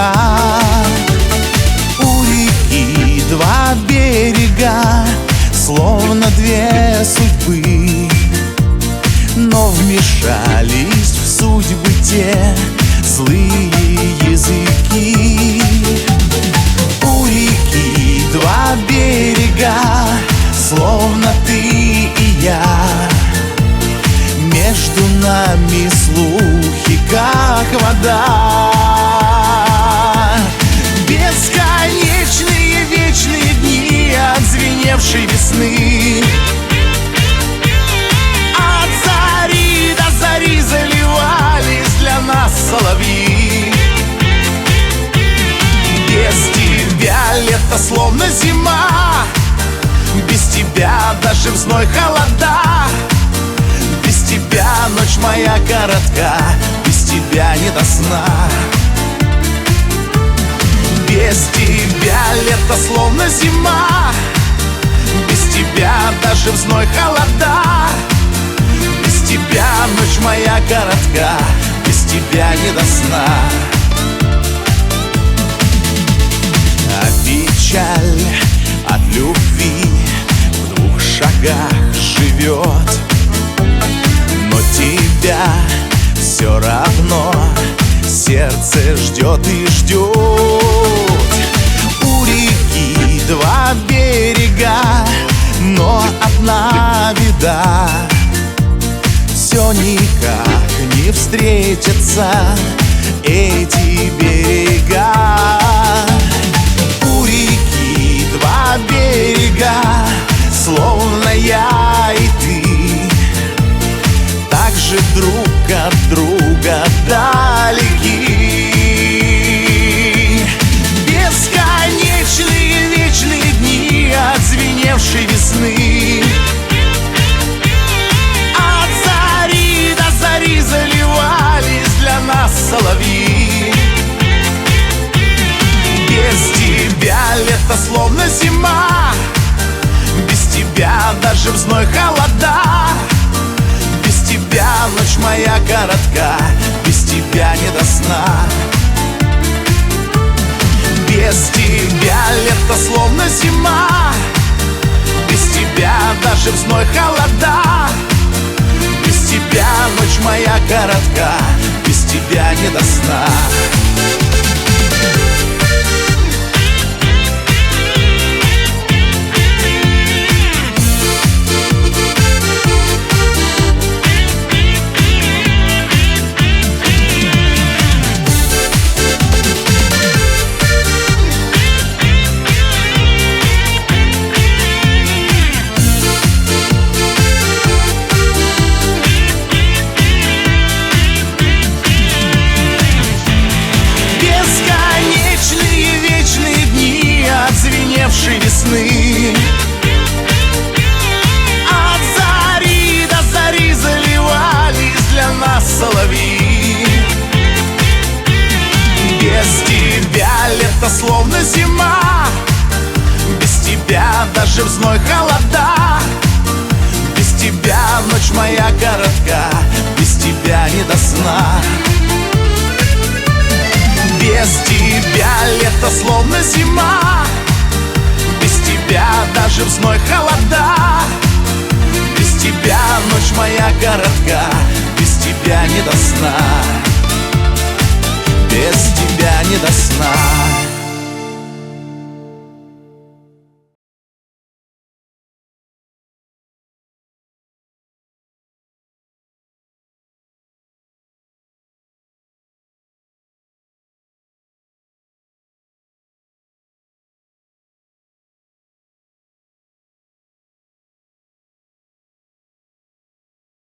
шага. У реки два берега, словно две судьбы, но вмешались в судьбы те злые языки. У реки два берега, словно ты и я, между нами слухи, как вода. Бесконечные вечные дни отзвеневшей весны, от зари до зари заливались для нас соловьи. Без тебя лето словно зима, без тебя даже в зной холода. Без тебя ночь моя коротка, без тебя не до сна. Без тебя лето словно зима, без тебя даже в зной холода. Без тебя ночь моя коротка, без тебя не до сна. А печаль от любви в двух шагах живет, но тебя все равно сердце ждет и ждет. У реки два берега, но одна беда: все никак не встретятся эти берега. У реки два берега, словно я и ты, так же друг от друга далеки. Бесконечные вечные дни отзвеневшей весны, от зари до зари заливались для нас соловьи. Без тебя лето словно зима, без тебя даже в зной холода. Без тебя ночь моя коротка, без тебя не до сна. Без тебя лето словно зима, без тебя даже в зной холода. Без тебя ночь моя коротка, без тебя не до сна. Весны, от зари до зари заливались для нас соловьи. Без тебя лето словно зима, без тебя даже в зной холода. Без тебя ночь моя коротка, без тебя не до сна. Без тебя лето словно зима, без тебя даже в зной холода. Без тебя ночь моя коротка, без тебя не до сна. Без тебя не до